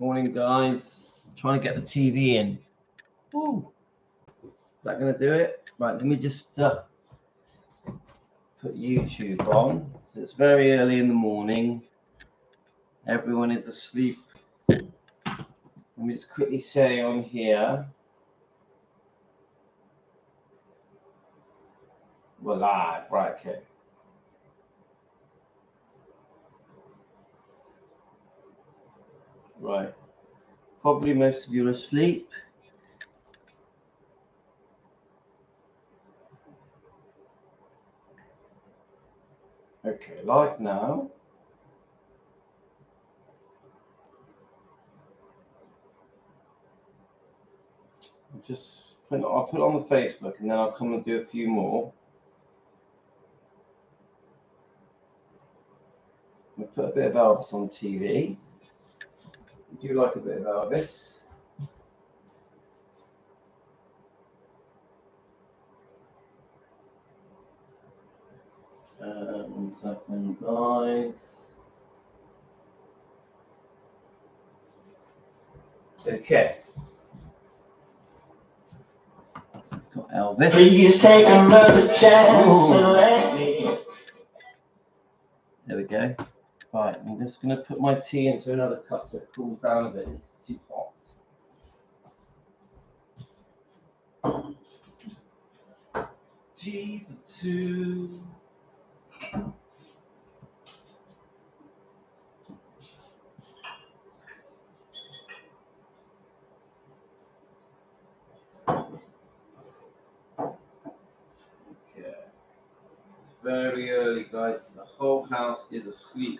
Morning, guys. Trying to get the TV in. Woo. Is that going to do it? Right, let me just put YouTube on. It's very early in the morning. Everyone is asleep. Let me just quickly say on here. We're live. Right, okay. Right. Probably most of you are asleep. Okay, live now. I'll put it on the Facebook and then I'll come and do a few more. I'll put a bit of Elvis on TV. I do like a bit of Elvis. One second, guys. Okay. Got Elvis. Please take another chance and let me. There we go. Right, I'm just going to put my tea into another cup so it cools down a bit. It's too hot. Tea for two. Very early, guys. The whole house is asleep.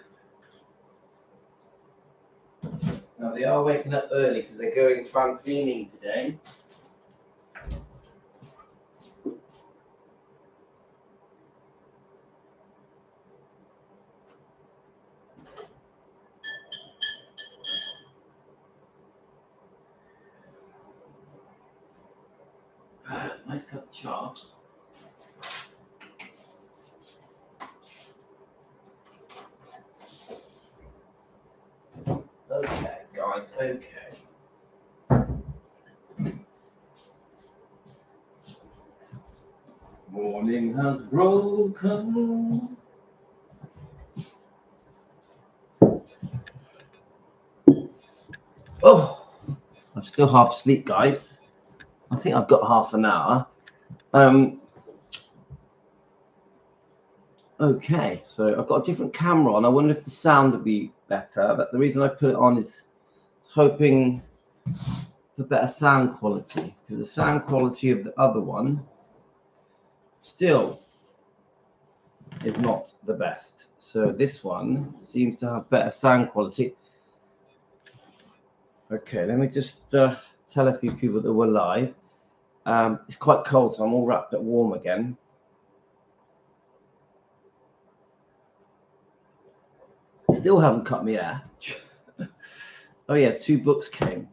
Now they are waking up early because they're going trampolining today. Nice cup of char. Okay, guys, okay. Morning has broken. Oh, I'm still half asleep, guys. I think I've got half an hour. Okay, so I've got a different camera on. I wonder if the sound would be better, but the reason I put it on is hoping for better sound quality, because the sound quality of the other one still is not the best. So this one seems to have better sound quality. Okay, let me just tell a few people that we're live. It's quite cold, so I'm all wrapped up warm again. Still haven't cut me hair. Oh yeah, two books came.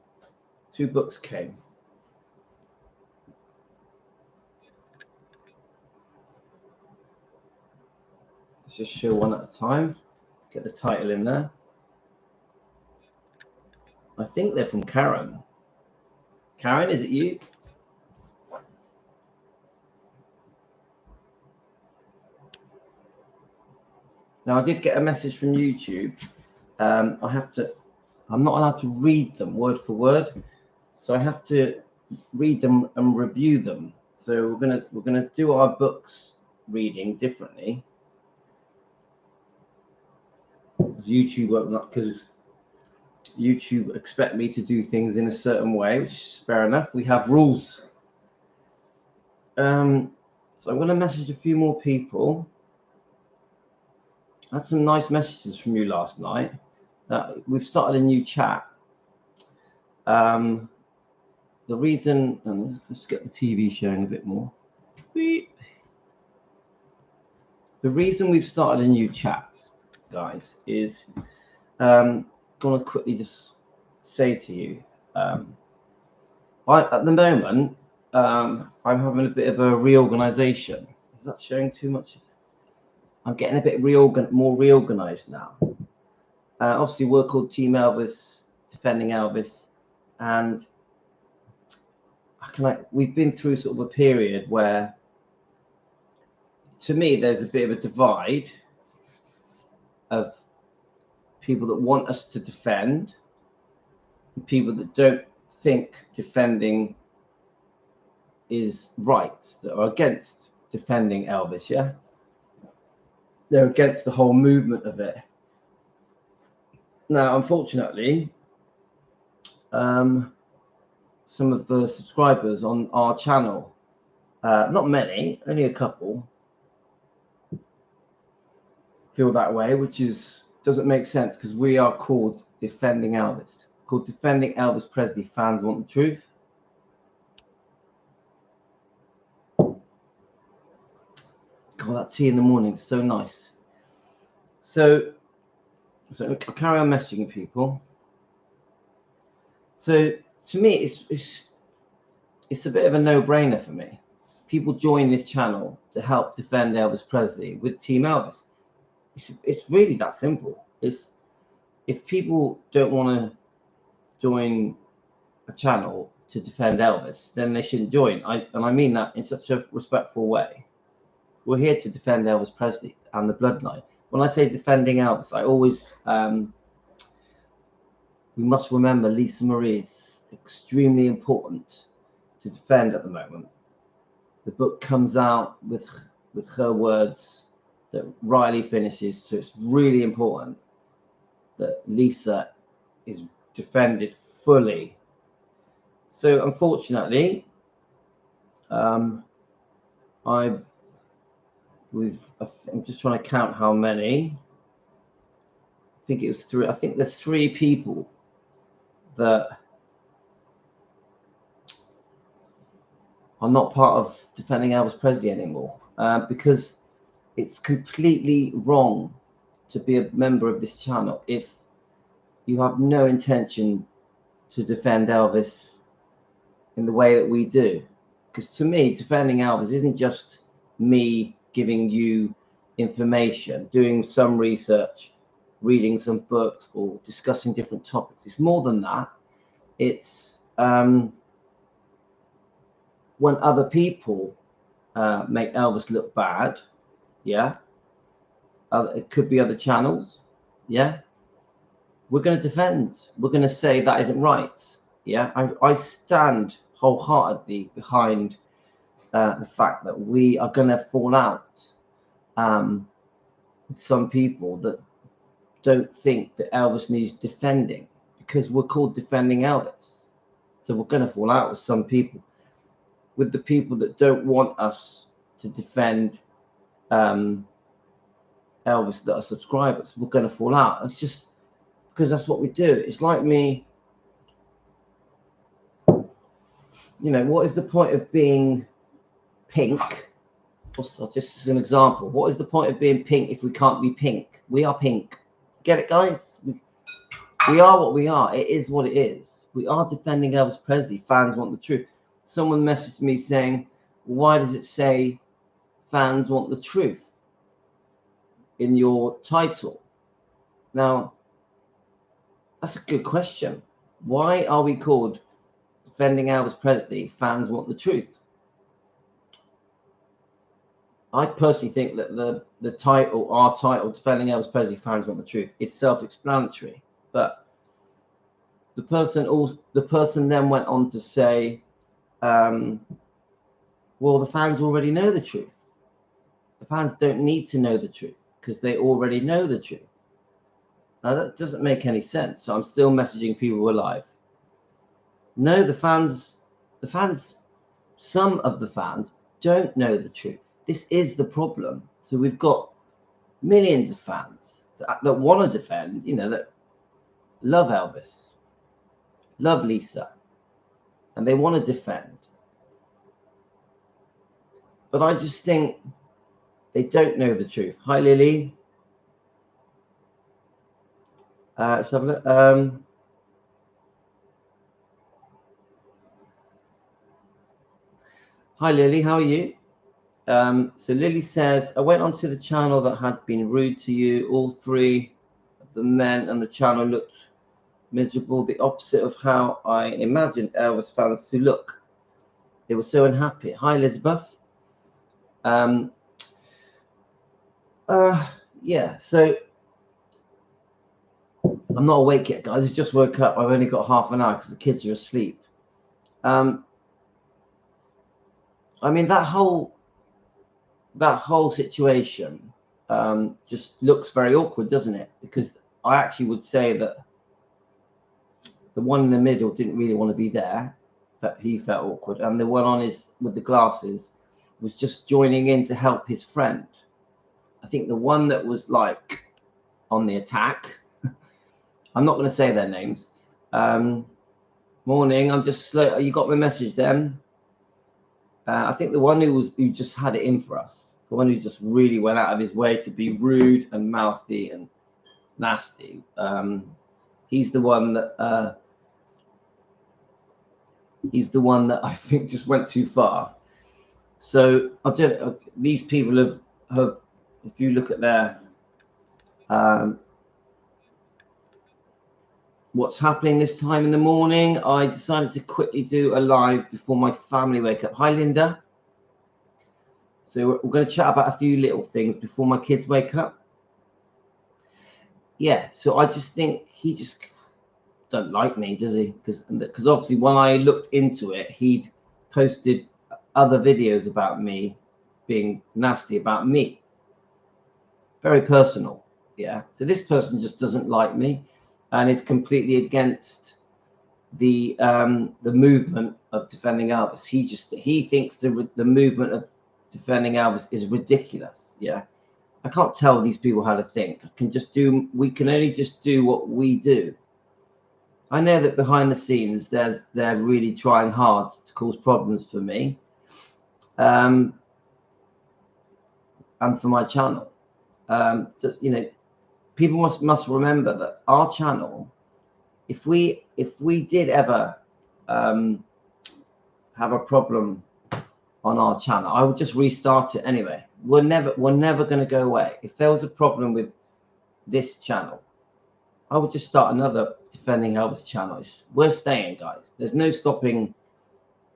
Let's just show one at a time. Get the title in there. I think they're from Karen. Karen, is it you? Now I did get a message from YouTube. I'm not allowed to read them word for word, so I have to read them and review them. So we're gonna do our books reading differently. Because YouTube expect me to do things in a certain way, which is fair enough. We have rules. So I'm going to message a few more people. I had some nice messages from you last night. We've started a new chat. The reason, and let's get the TV showing a bit more. Beep. The reason we've started a new chat, guys, is going to quickly just say to you, at the moment, I'm having a bit of a reorganization. Is that showing too much? I'm getting a bit more reorganized now. Obviously, we're called Team Elvis defending Elvis, and we've been through sort of a period where, to me, there's a bit of a divide of people that want us to defend and people that don't think defending is right, that are against defending Elvis. Yeah, they're against the whole movement of it. Now, unfortunately, some of the subscribers on our channel, not many, only a couple, feel that way, which doesn't make sense, because we are called Defending Elvis, called Defending Elvis Presley Fans Want the Truth. God, that tea in the morning is so nice. So I'll carry on messaging people. So to me, it's a bit of a no-brainer for me. People join this channel to help defend Elvis Presley with Team Elvis. It's really that simple. If people don't want to join a channel to defend Elvis, then they shouldn't join. And I mean that in such a respectful way. We're here to defend Elvis Presley and the bloodline. When I say defending Elvis, I always we must remember Lisa Marie is extremely important to defend at the moment. The book comes out with her words that Riley finishes, so it's really important that Lisa is defended fully. So unfortunately, I'm just trying to count how many. I think it was 3. I think there's 3 people that are not part of defending Elvis Presley anymore, because it's completely wrong to be a member of this channel if you have no intention to defend Elvis in the way that we do. Because to me, defending Elvis isn't just me giving you information, doing some research, reading some books, or discussing different topics. It's more than that. It's when other people make Elvis look bad, yeah, it could be other channels, yeah, we're going to defend. We're going to say that isn't right. Yeah, I stand wholeheartedly behind the fact that we are going to fall out with some people that don't think that Elvis needs defending, because we're called Defending Elvis. So we're going to fall out with some people. With the people that don't want us to defend Elvis, that are subscribers, we're going to fall out. It's just because that's what we do. It's like me, you know, what is the point of being pink? Just as an example, what is the point of being pink if we can't be pink? We are pink. Get it, guys? We are what we are. It is what it is. We are defending Elvis Presley. Fans want the truth. Someone messaged me saying, why does it say fans want the truth in your title? Now, that's a good question. Why are we called Defending Elvis Presley? Fans want the truth. I personally think that the title, our title, Defending Elvis Presley, Fans Want the Truth, is self-explanatory. But the person then went on to say, well, the fans already know the truth. The fans don't need to know the truth because they already know the truth. Now that doesn't make any sense. So I'm still messaging people who are live. No, the fans, some of the fans don't know the truth. This is the problem. So we've got millions of fans that want to defend, you know, that love Elvis, love Lisa, and they want to defend. But I just think they don't know the truth. Hi, Lily. Let's have a look. Hi, Lily. How are you? So Lily says, I went onto the channel that had been rude to you. All 3 of the men on the channel looked miserable, the opposite of how I imagined Elvis fans to look. They were so unhappy. Hi, Elizabeth. Um, yeah, so I'm not awake yet, guys. I just woke up. I've only got half an hour because the kids are asleep. I mean, that whole situation just looks very awkward, doesn't it? Because I actually would say that the one in the middle didn't really want to be there, that he felt awkward, and the one on his with the glasses was just joining in to help his friend. I think the one that was like on the attack, I'm not going to say their names. Morning, I'm just slow. You got my message then? I think the one who just had it in for us, the one who just really went out of his way to be rude and mouthy and nasty. He's the one that I think just went too far. So these people have if you look at their what's happening this time in the morning, I decided to quickly do a live before my family wake up. Hi, Linda. So we're going to chat about a few little things before my kids wake up. Yeah, so I just think he just don't like me, does he? Because obviously when I looked into it, he'd posted other videos about me being nasty about me. Very personal. Yeah. So this person just doesn't like me and is completely against the movement of defending Elvis. He thinks the movement of defending Elvis is ridiculous. Yeah. I can't tell these people how to think. We can only just do what we do. I know that behind the scenes they're really trying hard to cause problems for me. And for my channel. You know, people must remember that our channel, if we did ever have a problem on our channel, I would just restart it anyway. We're never going to go away. If there was a problem with this channel, I would just start another Defending Elvis channel. We're staying, guys. There's no stopping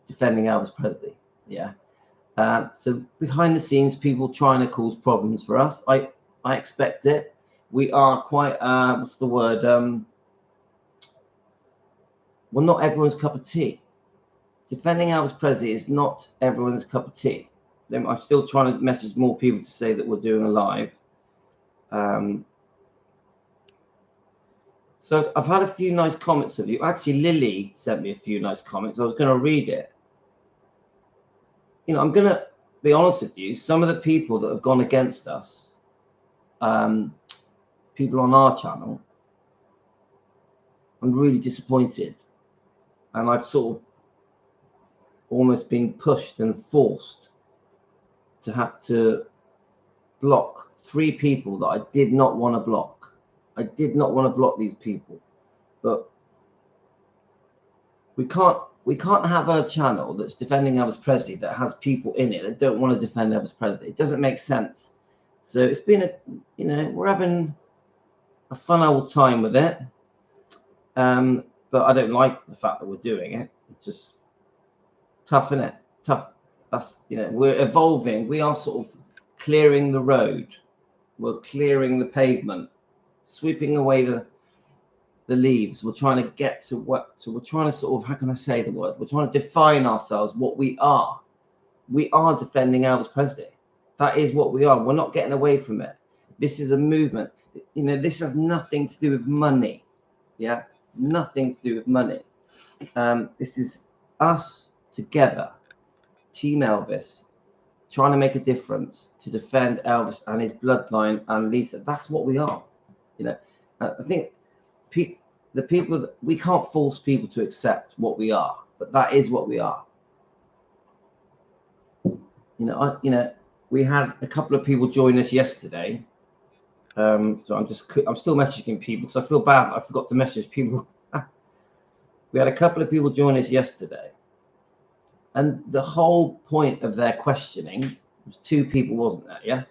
Defending Elvis Presley. Yeah. So behind the scenes, people trying to cause problems for us. I expect it. We are quite what's the word? Well, not everyone's cup of tea. Defending Elvis Presley is not everyone's cup of tea. I'm still trying to message more people to say that we're doing a live. So I've had a few nice comments of you. Actually, Lily sent me a few nice comments. I was going to read it. You know, I'm going to be honest with you. Some of the people that have gone against us, people on our channel, I'm really disappointed. And I've sort of almost been pushed and forced to have to block 3 people that I did not want to block. I did not want to block these people, but we can't have a channel that's defending Elvis Presley that has people in it that don't want to defend Elvis Presley. It doesn't make sense. So it's been we're having a fun old time with it. But I don't like the fact that we're doing it. It's just tough, isn't it? Tough. That's we're evolving. We are sort of clearing the road. We're clearing the pavement, sweeping away the leaves. We're trying to get to so we're trying to sort of, how can I say the word? We're trying to define ourselves, what we are. We are defending Elvis Presley. That is what we are. We're not getting away from it. This is a movement. This has nothing to do with money. Yeah, nothing to do with money. This is us together, Team Elvis, trying to make a difference to defend Elvis and his bloodline and Lisa. That's what we are. I think the people that we can't force people to accept what we are, but that is what we are. We had a couple of people join us yesterday. So I'm still messaging people because I feel bad. I forgot to message people. We had a couple of people join us yesterday, and the whole point of their questioning was 2 people, wasn't there? Yeah.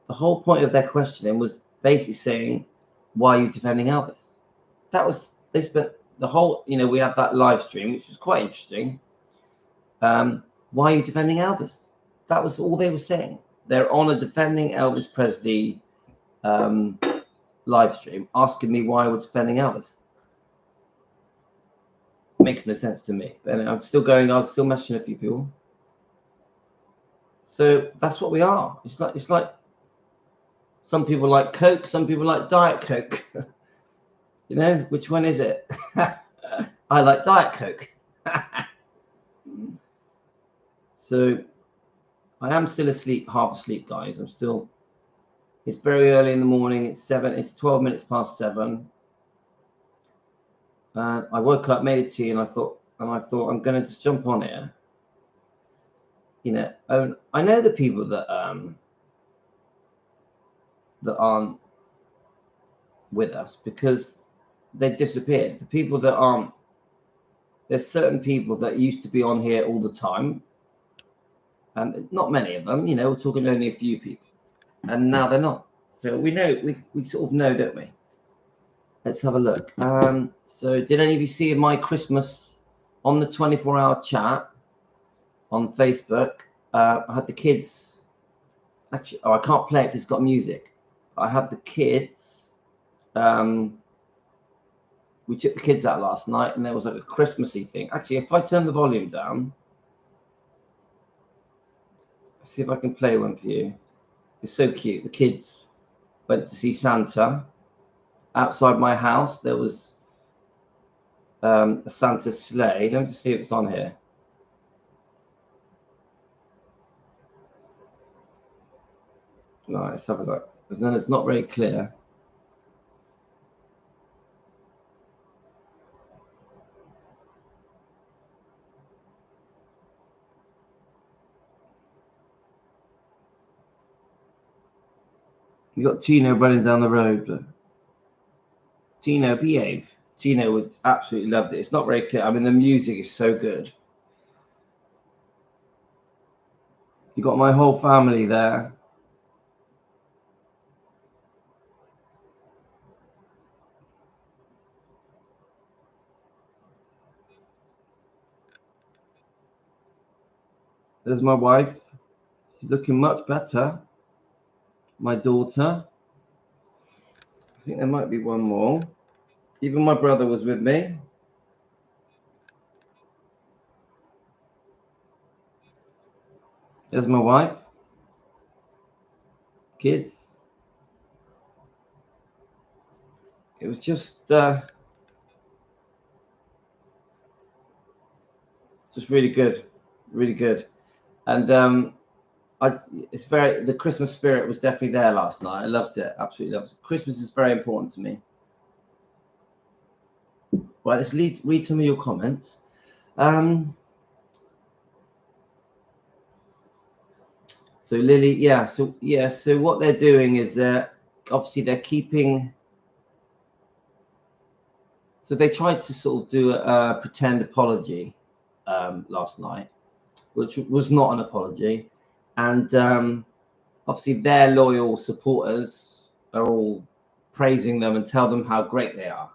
The whole point of their questioning was basically saying, "Why are you defending Elvis?" That they spent the whole, we had that live stream, which was quite interesting. Why are you defending Elvis? That was all they were saying. They're on a defending Elvis Presley live stream, asking me why I was defending Elvis. Makes no sense to me. But I'm still messaging a few people. So that's what we are. It's like some people like Coke, some people like Diet Coke. Which one is it? I like Diet Coke. So I am still asleep, half asleep, guys. It's very early in the morning. It's 12 minutes past 7. I woke up, made a tea, and I thought I'm going to just jump on here. I know the people that aren't with us because they've disappeared. The people that aren't, there's certain people that used to be on here all the time, and not many of them. We're talking only a few people, and now they're not. So we know, we sort of know, don't we? Let's have a look. So did any of you see my Christmas on the 24-hour chat on Facebook? I had the kids. Actually, I can't play it because it's got music. I have the kids. We took the kids out last night, and there was like a Christmassy thing. Actually, if I turn the volume down, let's see if I can play one for you. It's so cute. The kids went to see Santa. Outside my house, there was a Santa sleigh. Let me just see if it's on here. Right, let's have a look. But then it's not very clear. You got Tino running down the road. But Tino, behave. Tino was absolutely loved it. It's not very clear. I mean, the music is so good. You got my whole family there. There's my wife. She's looking much better. My daughter. I think there might be one more. Even my brother was with me. There's my wife. Kids. It was just really good, really good. And the Christmas spirit was definitely there last night. I loved it, absolutely loved it. Christmas is very important to me. Right, let's read some of your comments. So Lily, so what they're doing is they're keeping. So they tried to sort of do a pretend apology last night, which was not an apology, and obviously their loyal supporters are all praising them and tell them how great they are.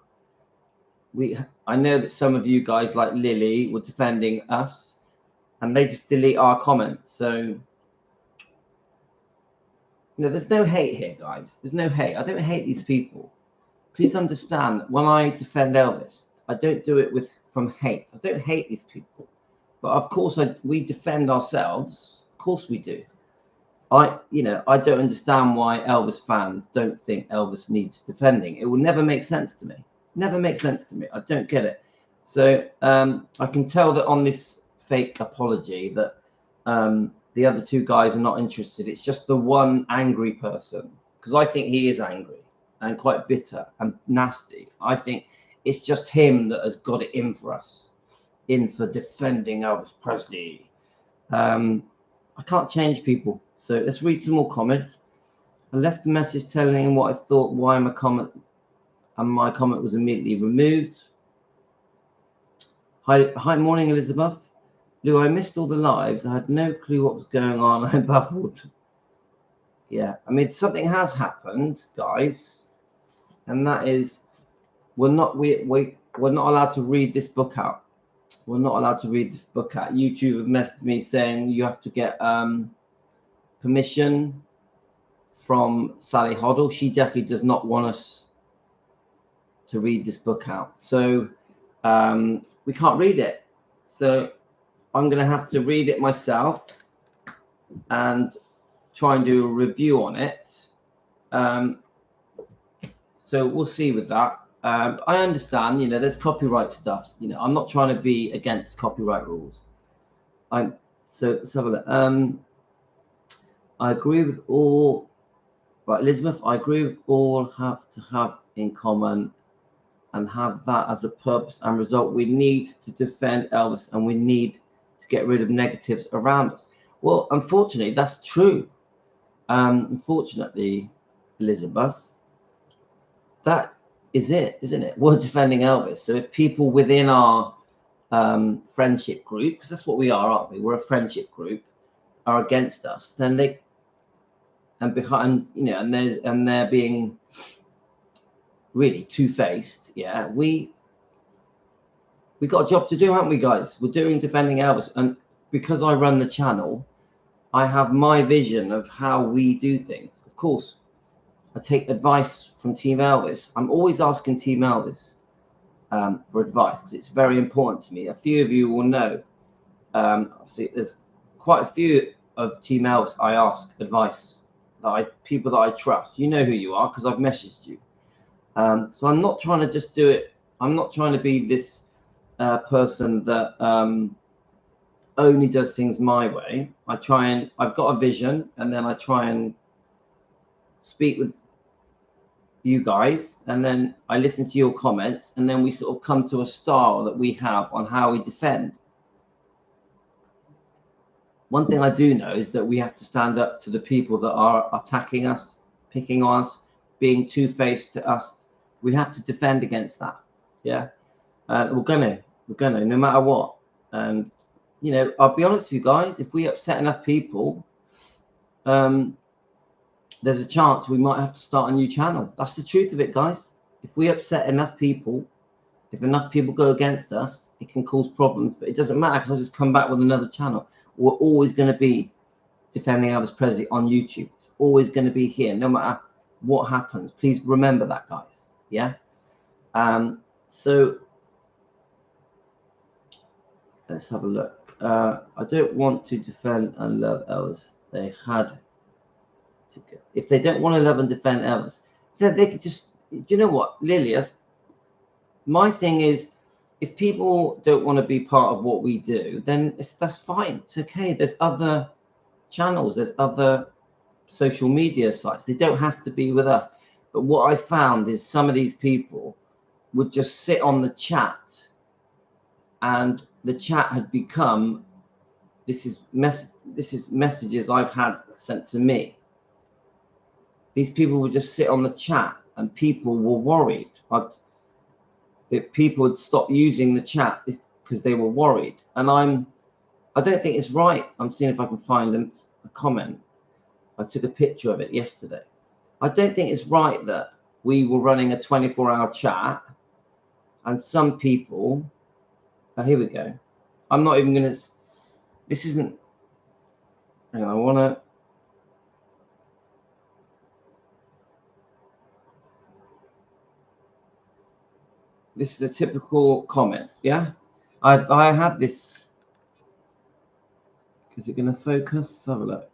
I know that some of you guys like Lily were defending us, and they just delete our comments. So there's no hate here, guys. There's no hate. I don't hate these people. Please understand, when I defend Elvis, I don't do it from hate. I don't hate these people. But of course, we defend ourselves. Of course we do. I don't understand why Elvis fans don't think Elvis needs defending. It will never make sense to me. Never makes sense to me. I don't get it. So I can tell that on this fake apology that the other two guys are not interested. It's just the one angry person, because I think he is angry and quite bitter and nasty. I think it's just him that has got it in for us, in for defending Elvis Presley. I can't change people. So let's read some more comments. I left a message telling him what I thought, why my comment, and my comment was immediately removed. Hi, morning, Elizabeth. Lou, I missed all the lives. I had no clue what was going on. I'm baffled. Yeah, I mean, something has happened, guys, and that is we we're not allowed to read this book out. We're not allowed to read this book out. YouTube have messaged me saying you have to get permission from Sally Hoddle. She definitely does not want us to read this book out. So we can't read it. So I'm going to have to read it myself and try and do a review on it. So we'll see with that. I understand, you know, there's copyright stuff. You know, I'm not trying to be against copyright rules. So let's have a look. I agree with all. Right, Elizabeth, I agree with all have to have in common and have that as a purpose and result. We need to defend Elvis and we need to get rid of negatives around us. Well, unfortunately, that's true. Unfortunately, Elizabeth, that is it, isn't it? We're defending Elvis. So if people within our friendship group, because that's what we are, aren't we? We're a friendship group, are against us, then they behind, you know, and they're being really two-faced. Yeah, we got a job to do, haven't we, guys? We're doing defending Elvis, and because I run the channel, I have my vision of how we do things. Of course, I take advice from Team Elvis. I'm always asking Team Elvis for advice because it's very important to me. A few of you will know. Obviously, there's quite a few of Team Elvis I ask advice. People that I trust. You know who you are because I've messaged you. So I'm not trying to just do it. I'm not trying to be this person that only does things my way. I've got a vision, and then I try and speak with you guys, and then I listen to your comments, and then we sort of come to a style that we have on how we defend. One thing I do know is that we have to stand up to the people that are attacking us, picking on us, being two-faced to us. We have to defend against that. Yeah, we're gonna, no matter what. And you know, I'll be honest with you guys. If we upset enough people, there's a chance we might have to start a new channel. That's the truth of it, guys. If we upset enough people, if enough people go against us, it can cause problems. But it doesn't matter because I'll just come back with another channel. We're always going to be defending Elvis Presley on YouTube. It's always going to be here, no matter what happens. Please remember that, guys. Yeah. So let's have a look. I don't want to defend and love Elvis. They had to go. If they don't want to love and defend Elvis, then they could just. Do you know what, Lilia? My thing is, if people don't want to be part of what we do, then that's fine. It's okay. There's other channels. There's other social media sites. They don't have to be with us. But what I found is some of these people would just sit on the chat, and the chat had become this is messages I've had sent to me. These people would just sit on the chat, and people were worried. That people would stop using the chat because they were worried. And I don't think it's right. I'm seeing if I can find a comment. I took a picture of it yesterday. I don't think it's right that we were running a 24-hour chat and some people. Oh, here we go. I'm not even gonna. This isn't. Hang on, I wanna. This is a typical comment, yeah? I had this. Is it going to focus? Let's have a look.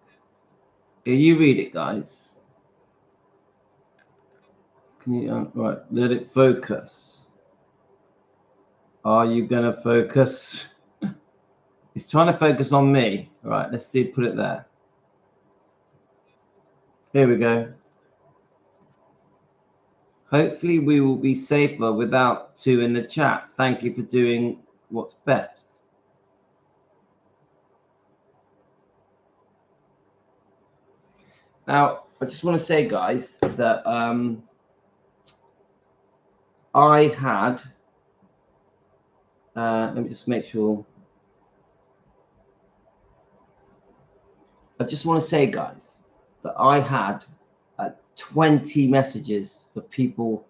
Yeah, you read it, guys. Can you, right, let it focus. Are you going to focus? It's trying to focus on me. All right, let's see, put it there. Here we go. Hopefully we will be safer without two in the chat. Thank you for doing what's best. Now, I just want to say, guys, that I had, let me just make sure. I just want to say, guys, that I had 20 messages of people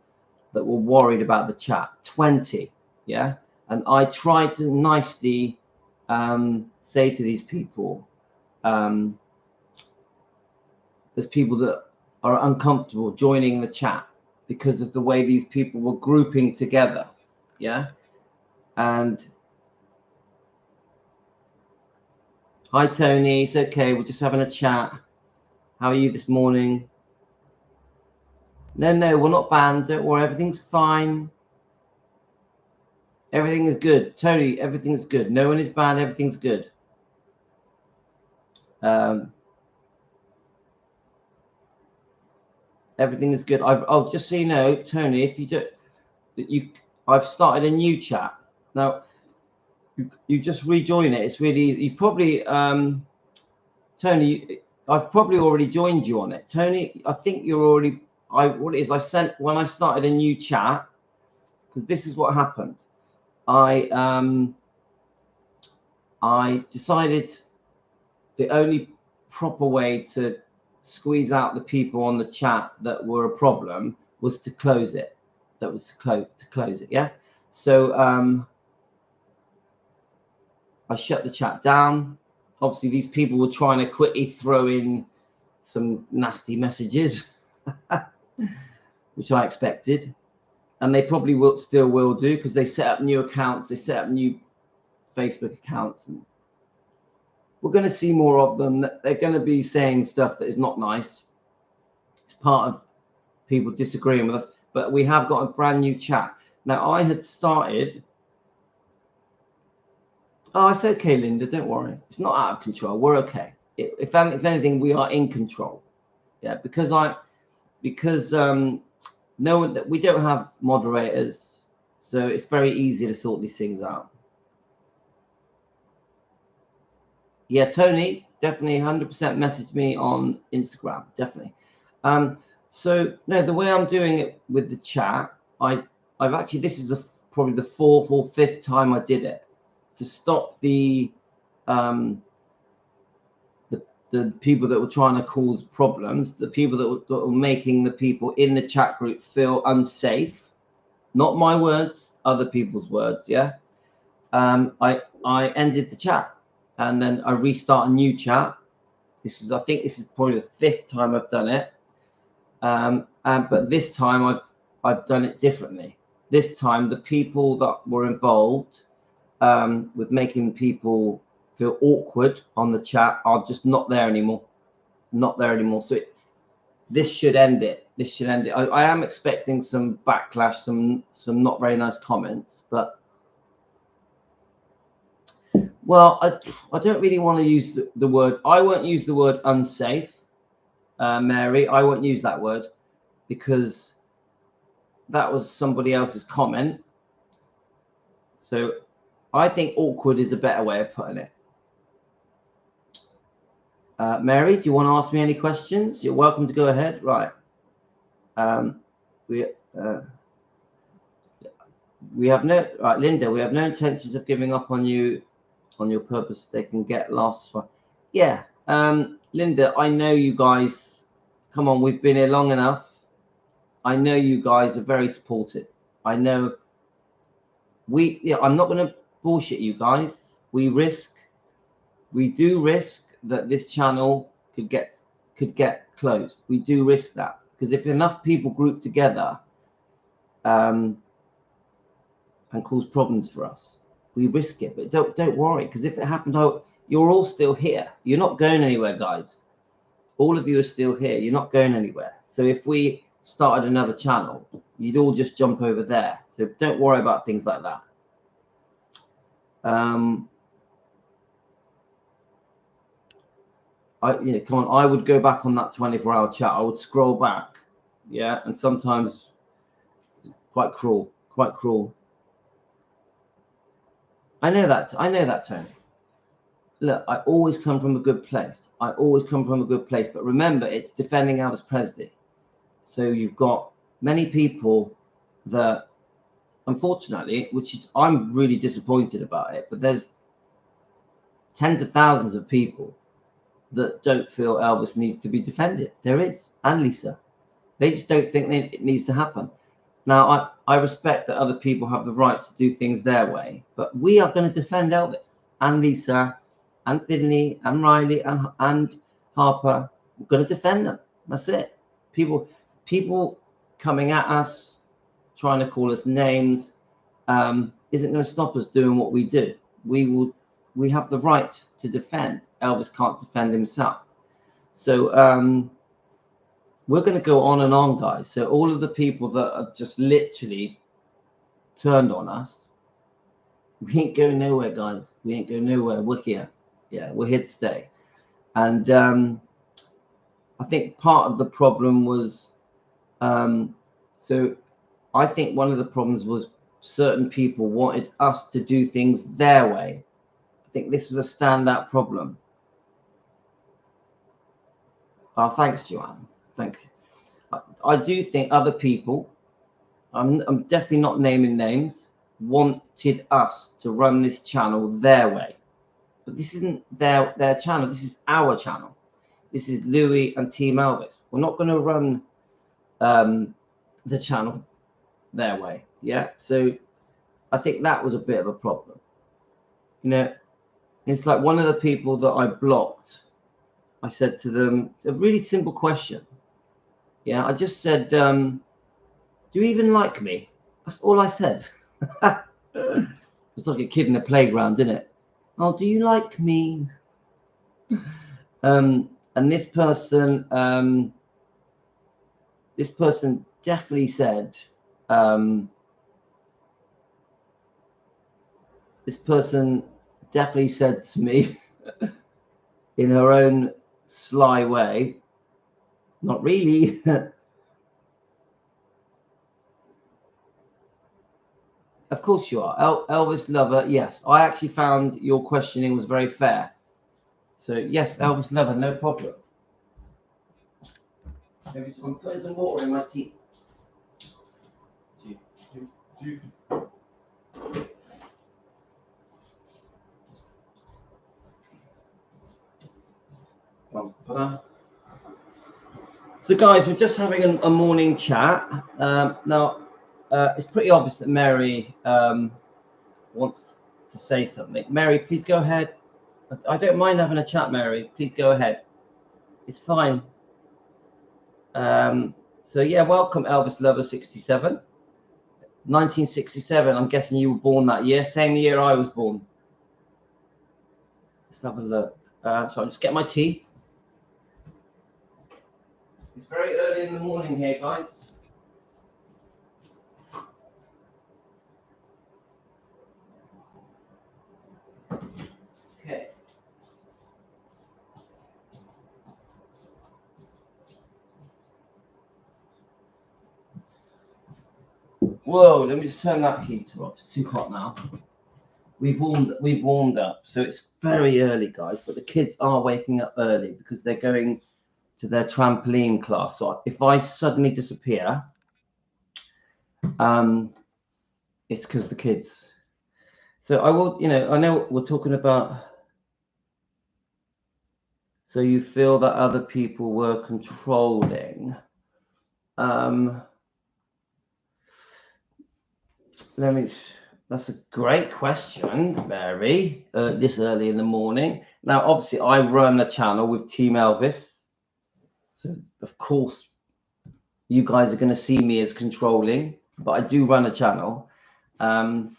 that were worried about the chat. 20. yeah. And I tried to nicely say to these people, there's people that are uncomfortable joining the chat because of the way these people were grouping together, yeah. And hi Tony, it's okay, we're just having a chat. How are you this morning? No, we're not banned, don't worry, everything's fine. Everything is good. Tony, everything's good. No one is banned, everything's good. Everything is good. Oh, just so you know, Tony, if you don't, I've started a new chat. Now, you just rejoin it. It's really easy. You probably, Tony, I've probably already joined you on it. Tony, I think you're already, what it is, I sent, when I started a new chat, because this is what happened. I decided the only proper way to squeeze out the people on the chat that were a problem was to close it. That was to close it, yeah. So I shut the chat down. Obviously, these people were trying to quickly throw in some nasty messages, which I expected, and they probably still will do, because they set up new accounts, they set up new Facebook accounts, and we're going to see more of them. They're going to be saying stuff that is not nice. It's part of people disagreeing with us, but we have got a brand new chat. Now, I had started. Oh, it's okay, Linda. Don't worry. It's not out of control. We're okay. If anything, we are in control. Yeah, because no one, we don't have moderators, so it's very easy to sort these things out. Yeah, Tony, definitely 100% message me on Instagram, definitely. So no, the way I'm doing it with the chat, I've actually, this is probably the 4th or 5th time I did it to stop the people that were trying to cause problems, the people that were making the people in the chat group feel unsafe. Not my words, other people's words. Yeah. I ended the chat, and then I restart a new chat. I think this is probably the 5th time I've done it. But this time I've done it differently. This time the people that were involved with making people feel awkward on the chat are just not there anymore. Not there anymore. So this should end it. This should end it. I am expecting some backlash, some not very nice comments, but well, I don't really want to use the word. I won't use the word unsafe, Mary. I won't use that word, because that was somebody else's comment. So I think awkward is a better way of putting it. Mary, do you want to ask me any questions? You're welcome to go ahead. Right. We have no, right, Linda, we have no intentions of giving up on you, on your purpose. They can get lost. Yeah. Linda, I know you guys, come on, we've been here long enough. I know you guys are very supportive. I know I'm not going to bullshit you guys. We do risk that this channel could get closed. We do risk that, because if enough people group together and cause problems for us, we risk it. But don't worry, because if it happened, you're all still here. You're not going anywhere, guys. All of you are still here. You're not going anywhere. So if we started another channel, you'd all just jump over there. So don't worry about things like that. Come on, I would go back on that 24-hour chat. I would scroll back, yeah, and sometimes quite cruel. I know that, Tony. Look, I always come from a good place. But remember, it's defending Elvis Presley. So you've got many people that, unfortunately, I'm really disappointed about it, but there's tens of thousands of people that don't feel Elvis needs to be defended. There is, and Lisa. They just don't think it needs to happen. Now, I respect that other people have the right to do things their way, but we are going to defend Elvis and Lisa and Finley and Riley and Harper. We're going to defend them. That's it. People coming at us, trying to call us names, isn't going to stop us doing what we do. We have the right to defend. Elvis can't defend himself. So we're going to go on and on, guys. So all of the people that are just literally turned on us, we ain't going nowhere, guys. We ain't going nowhere. We're here. Yeah, we're here to stay. And I think part of the problem was, so I think one of the problems was certain people wanted us to do things their way. I think this was a standout problem. Oh, thanks, Joanne. Thank you. I do think other people, I'm definitely not naming names, wanted us to run this channel their way. But this isn't their channel. This is our channel. This is Louis and Team Elvis. We're not going to run the channel their way. Yeah. So I think that was a bit of a problem. You know, it's like one of the people that I blocked, I said to them, it's a really simple question. Yeah. I just said, do you even like me? That's all I said. It's like a kid in the playground, isn't it? Oh, do you like me? And this person definitely said, this person definitely said to me in her own sly way, not really. Of course you are. Elvis lover, yes. I actually found your questioning was very fair. So yes, Elvis lover, no problem. Maybe I'm putting some water in my tea. So guys, we're just having a morning chat. Now, it's pretty obvious that Mary wants to say something. Mary, please go ahead. I don't mind having a chat, Mary. Please go ahead. It's fine. So yeah, welcome Elvis Lover 67. 1967, I'm guessing you were born that year. Same year I was born. Let's have a look. So I'll just get my tea. It's very early in the morning here, guys. Okay. Whoa, let me just turn that heater off. It's too hot now. We've warmed up, so it's very early, guys. But the kids are waking up early because they're going to their trampoline class. So if I suddenly disappear, it's because the kids. So I will, I know we're talking about. So you feel that other people were controlling. That's a great question, Mary, this early in the morning. Now, obviously, I run a channel with Team Elvis. So, of course, you guys are going to see me as controlling, but I do run a channel. I'm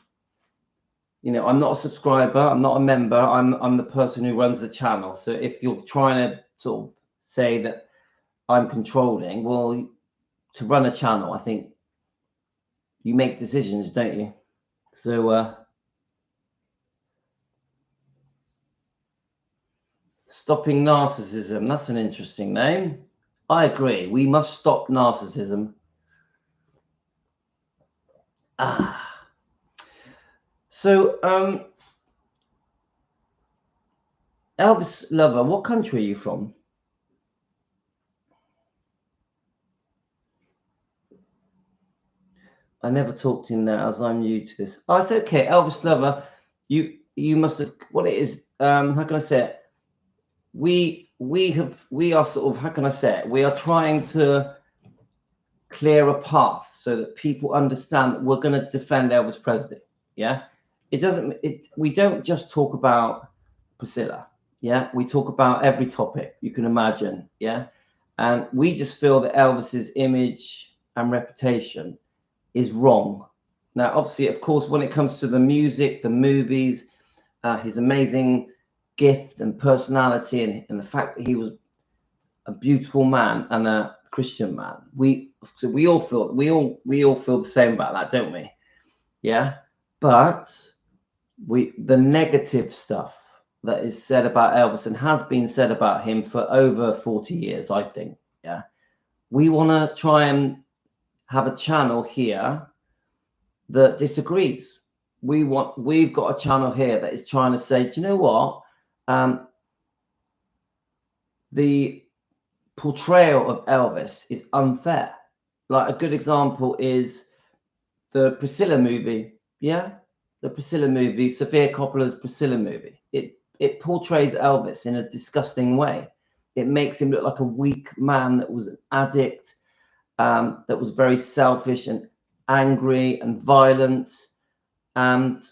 not a subscriber. I'm not a member. I'm the person who runs the channel. So if you're trying to sort of say that I'm controlling, well, to run a channel, I think you make decisions, don't you? So stopping narcissism, that's an interesting name. I agree. We must stop narcissism. So Elvis Lover, what country are you from? I never talked in there as I'm new to this. Oh, it's okay. Elvis Lover, you must have, what it is, how can I say it? We are sort of, how can I say it? We are trying to clear a path so that people understand that we're going to defend Elvis Presley. Yeah, we don't just talk about Priscilla. Yeah, we talk about every topic you can imagine. Yeah, and we just feel that Elvis's image and reputation is wrong. Now, obviously, of course, when it comes to the music, the movies, his amazing gift and personality, and the fact that he was a beautiful man and a Christian man, we all feel the same about that, don't we? Yeah, but the negative stuff that is said about Elvis and has been said about him for over 40 years, I think. Yeah, we want to try and have a channel here that disagrees. We've got a channel here that is trying to say, do you know what? The portrayal of Elvis is unfair. Like a good example is the Priscilla movie. Yeah, the Priscilla movie, Sofia Coppola's Priscilla movie. It portrays Elvis in a disgusting way. It makes him look like a weak man that was an addict, that was very selfish and angry and violent. And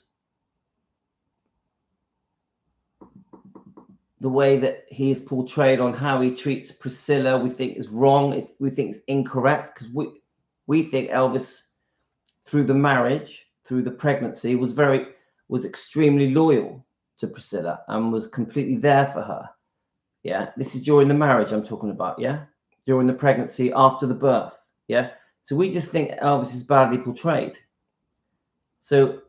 the way that he is portrayed on how he treats Priscilla, we think is wrong. We think it's incorrect, because we think Elvis, through the marriage, through the pregnancy, was extremely loyal to Priscilla and was completely there for her. Yeah, this is during the marriage I'm talking about. Yeah, during the pregnancy, after the birth. Yeah, so we just think Elvis is badly portrayed. So,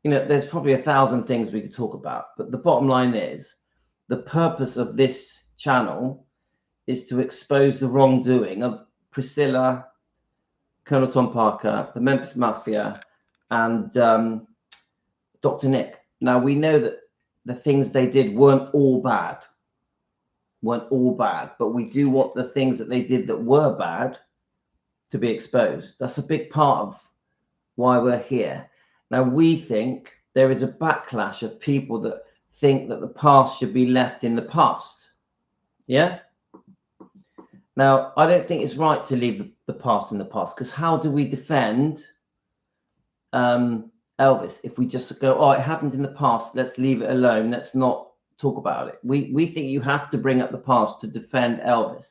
there's probably 1,000 things we could talk about, but the bottom line is, the purpose of this channel is to expose the wrongdoing of Priscilla, Colonel Tom Parker, the Memphis Mafia, and Dr. Nick. Now, we know that the things they did weren't all bad, but we do want the things that they did that were bad to be exposed. That's a big part of why we're here. Now, we think there is a backlash of people that think that the past should be left in the past. Yeah? Now, I don't think it's right to leave the past in the past, because how do we defend Elvis if we just go, oh, it happened in the past, let's leave it alone, let's not talk about it? We think you have to bring up the past to defend Elvis.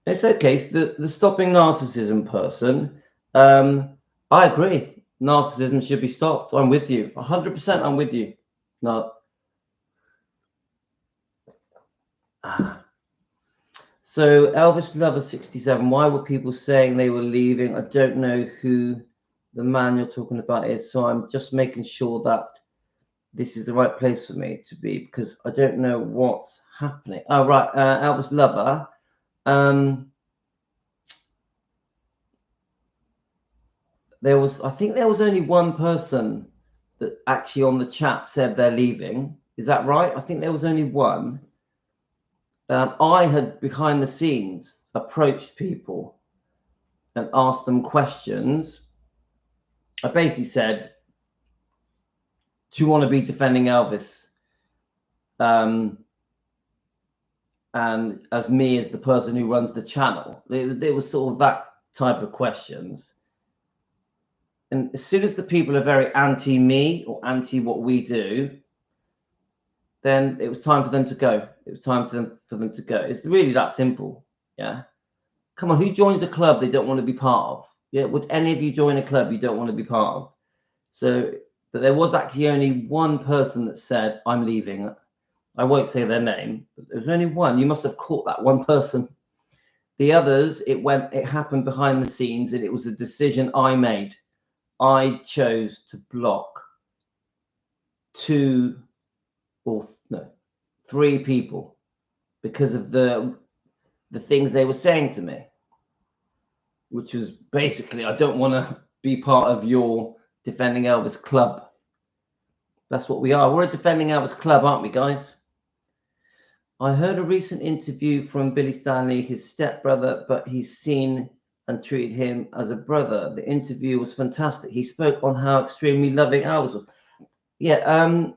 It's okay. So the stopping narcissism person, I agree. Narcissism should be stopped. I'm with you. 100%. I'm with you. No. So Elvis Lover 67. Why were people saying they were leaving? I don't know who the man you're talking about is. So I'm just making sure that this is the right place for me to be, because I don't know what's happening. Oh, right. Elvis Lover. I think there was only one person that actually on the chat said they're leaving. Is that right? I think there was only one. I had, behind the scenes, approached people and asked them questions. I basically said, do you want to be defending Elvis? And as me, as the person who runs the channel, it was sort of that type of questions. And as soon as the people are very anti-me or anti what we do, then it was time for them to go. It was time for them to go. It's really that simple. Yeah. Come on, who joins a club they don't want to be part of? Yeah. Would any of you join a club you don't want to be part of? So, but there was actually only one person that said, I'm leaving. I won't say their name, but there was only one. You must have caught that one person. The others, it happened behind the scenes, and it was a decision I made. I chose to block 3 people because of the things they were saying to me, which was basically, I don't want to be part of your Defending Elvis club. That's what we are. We're a Defending Elvis club, aren't we, guys? I heard a recent interview from Billy Stanley, his stepbrother, but he's seen and treated him as a brother. The interview was fantastic. He spoke on how extremely loving Elvis was. Yeah.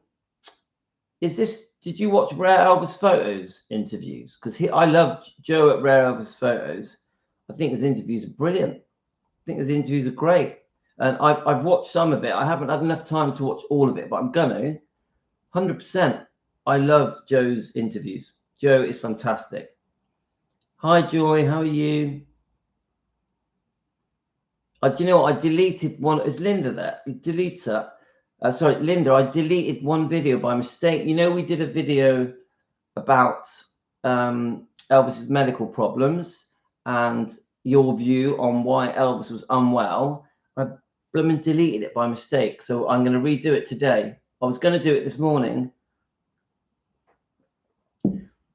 Is this Did you watch Rare Elvis Photos interviews? Because I love Joe at Rare Elvis Photos. I think his interviews are brilliant. I think his interviews are great. And I've watched some of it. I haven't had enough time to watch all of it, but I'm gonna. 100%. I love Joe's interviews. Joe is fantastic. Hi, Joy. How are you? Do you know what? I deleted one. Is Linda there? Delete her. Sorry, Linda. I deleted one video by mistake. You know, we did a video about Elvis's medical problems and your view on why Elvis was unwell. I blooming deleted it by mistake, so I'm going to redo it today. I was going to do it this morning,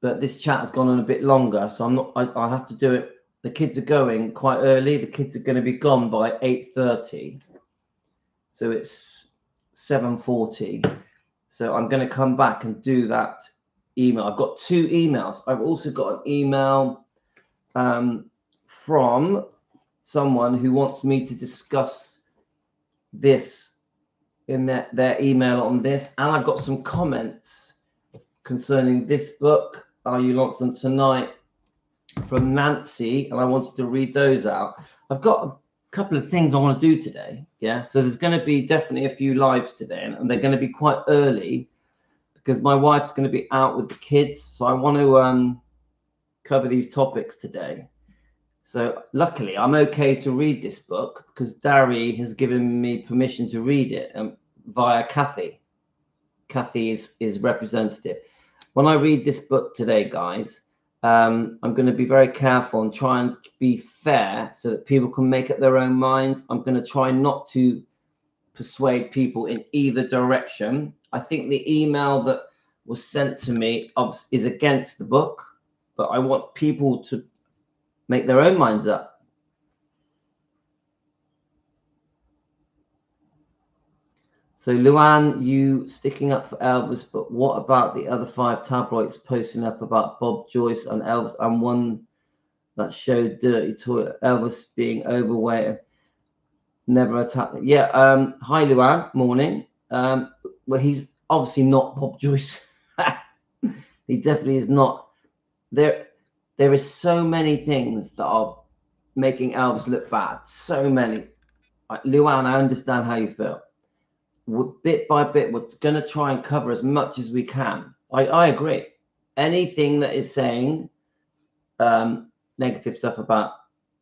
but this chat has gone on a bit longer, so I'm not. I'll have to do it. The kids are going quite early. The kids are going to be gone by 8:30, so it's 7:40. So I'm going to come back and do that email. I've got 2 emails. I've also got an email from someone who wants me to discuss this in their email on this, and I've got some comments concerning this book, Are You Lonesome Tonight, from Nancy, and I wanted to read those out. I've got a couple of things I want to do today. Yeah, so there's going to be definitely a few lives today, and they're going to be quite early because my wife's going to be out with the kids, so I want to cover these topics today. So luckily I'm okay to read this book because Dari has given me permission to read it via Kathy. Kathy is representative. When I read this book today, guys, I'm going to be very careful and try and be fair so that people can make up their own minds. I'm going to try not to persuade people in either direction. I think the email that was sent to me is against the book, but I want people to make their own minds up. So Luann, you sticking up for Elvis, but what about the other 5 tabloids posting up about Bob Joyce and Elvis, and one that showed dirty toilet, Elvis being overweight, never attacked? Yeah. Hi Luann, morning. Well, he's obviously not Bob Joyce. He definitely is not. There is so many things that are making Elvis look bad. So many. Luann, I understand how you feel. Bit by bit, we're going to try and cover as much as we can. I agree. Anything that is saying negative stuff about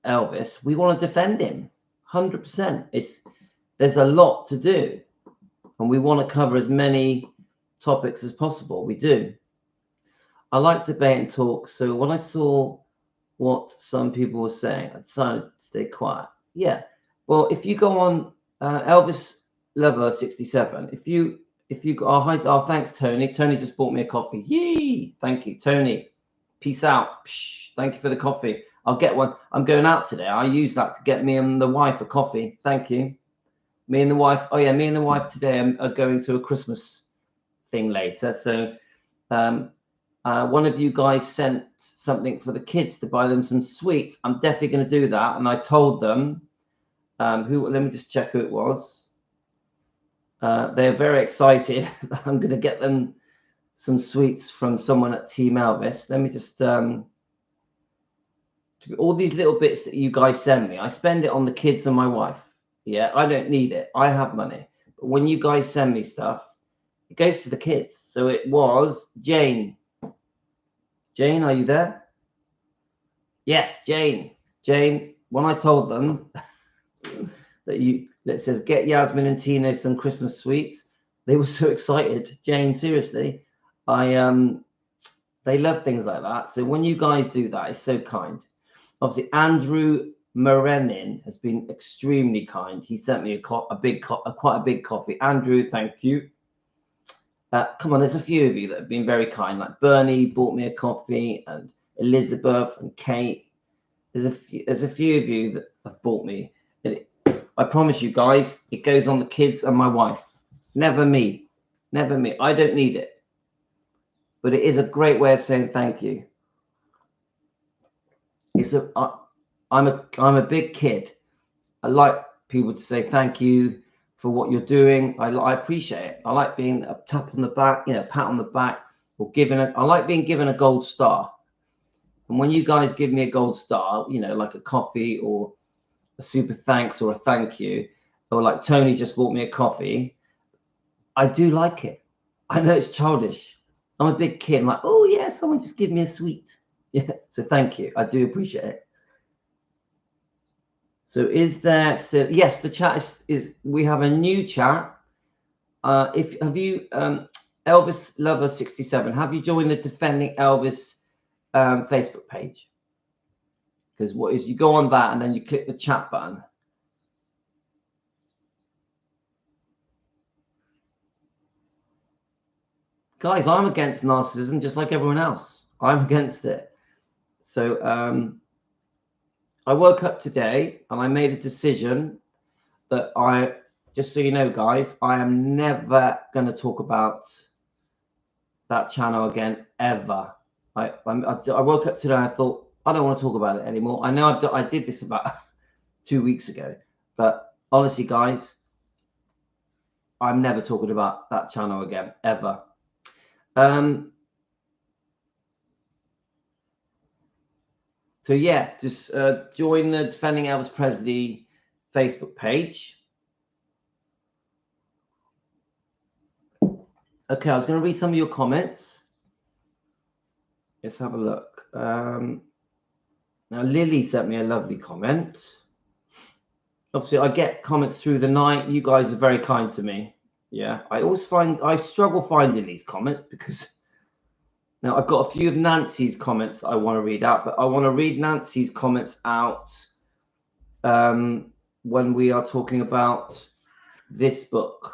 Elvis, we want to defend him. 100%. There's a lot to do, and we want to cover as many topics as possible. We do. I like debate and talk. So when I saw what some people were saying, I decided to stay quiet. Yeah. Well, if you go on Elvis Lover 67, if you thanks Tony. Tony just bought me a coffee. Yee! Thank you, Tony. Peace out. Psh, thank you for the coffee. I'll get one. I'm going out today. I use that to get me and the wife a coffee. Thank you. Me and the wife. Oh yeah, me and the wife today are going to a Christmas thing later. So one of you guys sent something for the kids to buy them some sweets. I'm definitely going to do that. And I told them let me just check who it was. They're very excited that I'm going to get them some sweets from someone at Team Elvis. Let me just all these little bits that you guys send me, I spend it on the kids and my wife. Yeah, I don't need it. I have money. But when you guys send me stuff, it goes to the kids. So it was Jane. Jane, are you there? Yes, Jane. Jane, when I told them that says get Yasmin and Tino some Christmas sweets, they were so excited. Jane, seriously, they love things like that. So when you guys do that, it's so kind. Obviously, Andrew Morenin has been extremely kind. He sent me quite a big coffee. Andrew, thank you. Come on, there's a few of you that have been very kind. Like Bernie bought me a coffee, and Elizabeth and Kate. There's a few of you that have bought me. I promise you guys, it goes on the kids and my wife. Never me. Never me. I don't need it. But it is a great way of saying thank you. I'm a big kid. I like people to say thank you for what you're doing. I appreciate it. I like being a tap on the back, pat on the back. or I like being given a gold star. And when you guys give me a gold star, you know, like a coffee or a super thanks or a thank you, or like Tony just bought me a coffee, I do like it. I know it's childish. I'm a big kid. I'm like, oh yeah, someone just give me a sweet. Yeah, so thank you. I do appreciate it. So is there still, yes, the chat is we have a new chat. Have you Elvis Lover 67, have you joined the Defending Elvis Facebook page? Because what is, you go on that and then you click the chat button. Guys, I'm against narcissism just like everyone else. I'm against it. So I woke up today and I made a decision that just so you know, guys, I am never going to talk about that channel again, ever. I woke up today and I thought, I don't want to talk about it anymore. I know I did this about 2 weeks ago, but honestly, guys, I'm never talking about that channel again, ever. So yeah, just join the Defending Elvis Presley Facebook page. Okay, I was going to read some of your comments. Let's have a look. Now Lily sent me a lovely comment. Obviously, I get comments through the night. You guys are very kind to me. Yeah, I struggle finding these comments because now I've got a few of Nancy's comments I want to read out, but I want to read Nancy's comments out when we are talking about this book.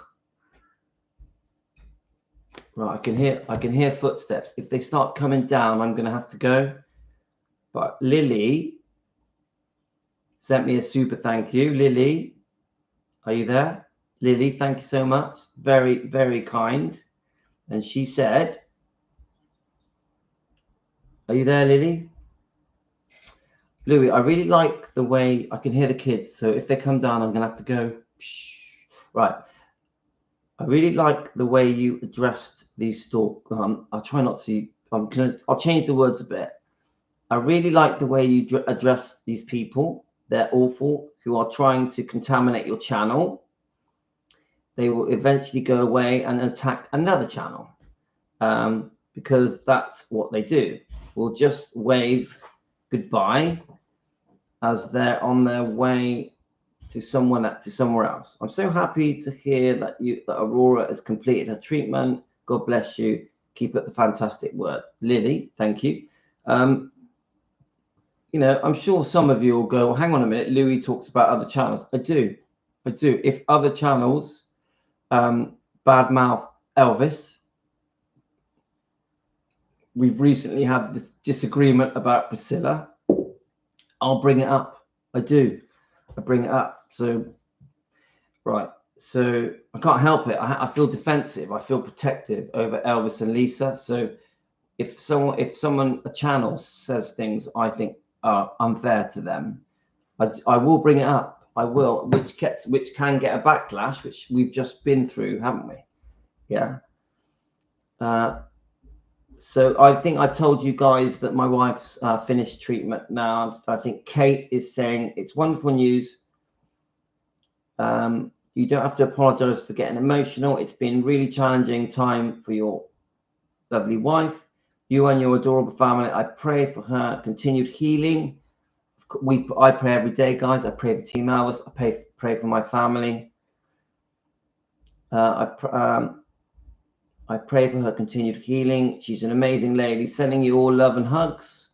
Right, I can hear footsteps. If they start coming down, I'm going to have to go. But Lily sent me a super thank you. Lily, are you there? Lily, thank you so much. Very, very kind. And she said, are you there, Lily? Louis, I really like the way I can hear the kids. So if they come down, I'm going to have to go. Right. I really like the way you addressed these I'll try not to. I'll change the words a bit. I really like the way you address these people. They're awful, who are trying to contaminate your channel. They will eventually go away and attack another channel because that's what they do. We'll just wave goodbye as they're on their way to somewhere else. I'm so happy to hear that Aurora has completed her treatment. God bless you. Keep up the fantastic work. Lily, thank you. You know, I'm sure some of you will go, well, hang on a minute, Louis talks about other channels. I do. If other channels badmouth Elvis, we've recently had this disagreement about Priscilla, I'll bring it up. I bring it up. So, right. So I can't help it. I feel defensive. I feel protective over Elvis and Lisa. So if a channel says things I think are unfair to them, I will bring it up. I will, which can get a backlash, which we've just been through, haven't we? Yeah. So I think I told you guys that my wife's finished treatment now. I think Kate is saying it's wonderful news. You don't have to apologize for getting emotional. It's been really challenging time for your lovely wife. You and your adorable family. I pray for her continued healing. I pray every day, guys. I pray for Team Elvis. I pray for my family. I pray for her continued healing. She's an amazing lady. Sending you all love and hugs.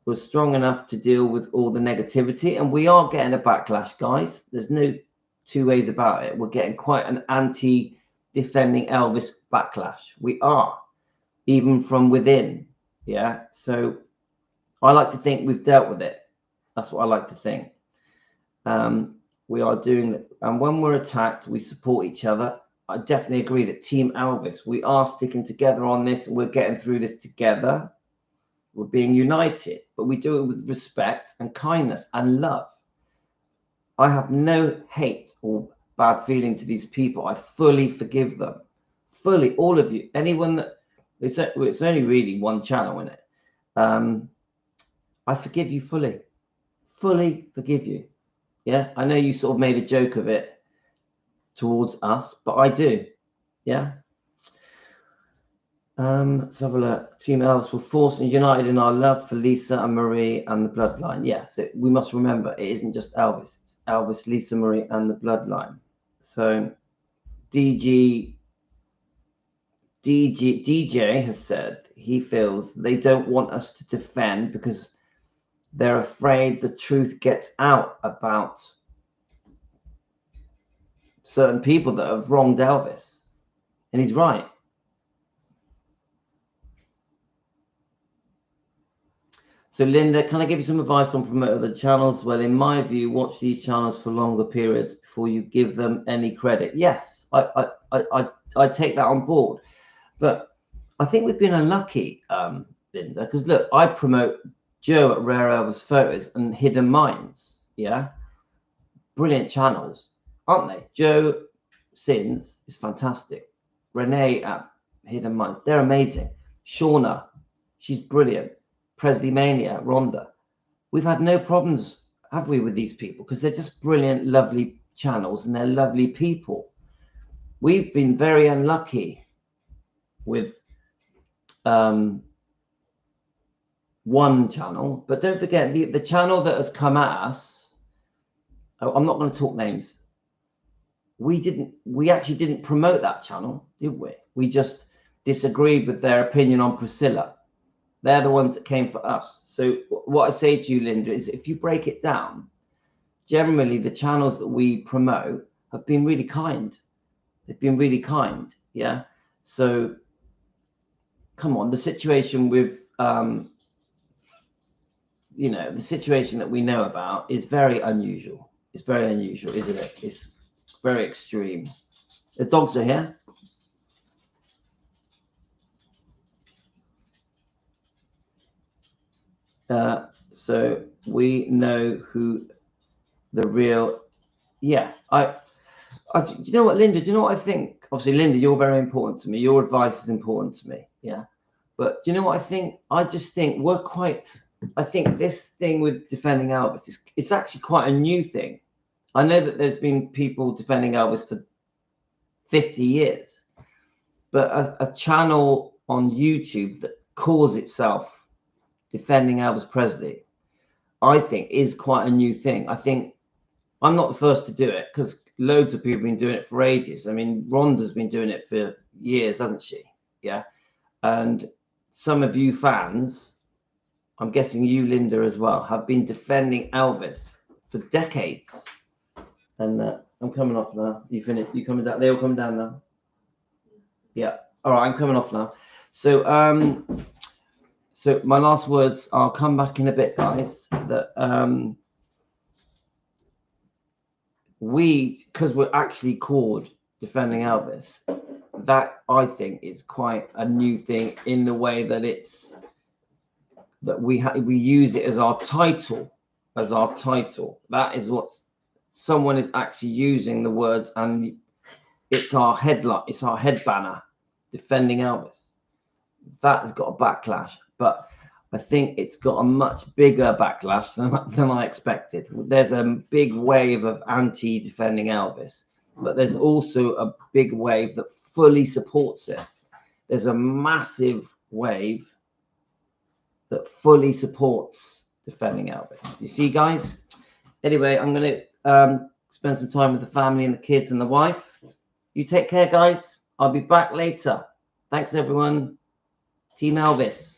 We're strong enough to deal with all the negativity, and we are getting a backlash, guys. There's no two ways about it. We're getting quite an anti-defending Elvis backlash. We are, even from within. Yeah. So I like to think we've dealt with it. That's what I like to think. We are doing it. And when we're attacked, we support each other. I definitely agree that Team Elvis, we are sticking together on this. We're getting through this together. We're being united, but we do it with respect and kindness and love. I have no hate or bad feeling to these people. I fully forgive them. Fully, all of you. Anyone that It's only really one channel, isn't it? I forgive you fully forgive you. Yeah, I know you sort of made a joke of it towards us, but I do. Yeah. Let's have a look. Team Elvis, we're forced and united in our love for Lisa and Marie and the bloodline. Yeah, so we must remember it isn't just Elvis. It's Elvis, Lisa Marie, and the bloodline. So DJ has said he feels they don't want us to defend because they're afraid the truth gets out about certain people that have wronged Elvis. And he's right. So Linda, can I give you some advice on promoting other channels? Well, in my view, watch these channels for longer periods before you give them any credit. Yes, I take that on board. But I think we've been unlucky, Linda, because look, I promote Joe at Rare Elvis Photos and Hidden Minds. Yeah, brilliant channels, aren't they? Joe Sins is fantastic. Renee at Hidden Minds, they're amazing. Shauna, she's brilliant. Presley Mania, Rhonda. We've had no problems, have we, with these people? Because they're just brilliant, lovely channels and they're lovely people. We've been very unlucky with one channel, but don't forget the channel that has come at us. I'm not going to talk names. We actually didn't promote that channel, did we? We just disagreed with their opinion on Priscilla. They're the ones that came for us. So what I say to you, Linda, is if you break it down, generally the channels that we promote have been really kind. They've been really kind. Yeah. So come on, the situation with the situation that we know about is very unusual. It's very unusual, isn't it? It's very extreme. The dogs are here. So we know who the real, yeah. Do you know what, Linda? Do you know what I think? Obviously, Linda, you're very important to me. Your advice is important to me. Yeah. But do you know what I think? I just think I think this thing with defending Elvis it's actually quite a new thing. I know that there's been people defending Elvis for 50 years, but a channel on YouTube that calls itself defending Elvis Presley, I think is quite a new thing. I think I'm not the first to do it because loads of people have been doing it for ages. I mean, Rhonda's been doing it for years, hasn't she? Yeah. And some of you fans, I'm guessing you, Linda, as well, have been defending Elvis for decades. And I'm coming off now. You finished? You coming down? They all come down now? Yeah. All right, I'm coming off now. So, so my last words, I'll come back in a bit, guys, that because we're actually called defending Elvis, that I think is quite a new thing in the way that we use it as our title, That is what someone is actually using the words, and it's our headline, it's our head banner, defending Elvis. That has got a backlash, but I think it's got a much bigger backlash than I expected. There's a big wave of anti-defending Elvis, but there's also a big wave that fully supports it. There's a massive wave that fully supports defending Elvis. You see, guys? Anyway, I'm going to spend some time with the family and the kids and the wife. You take care, guys. I'll be back later. Thanks, everyone. Team Elvis.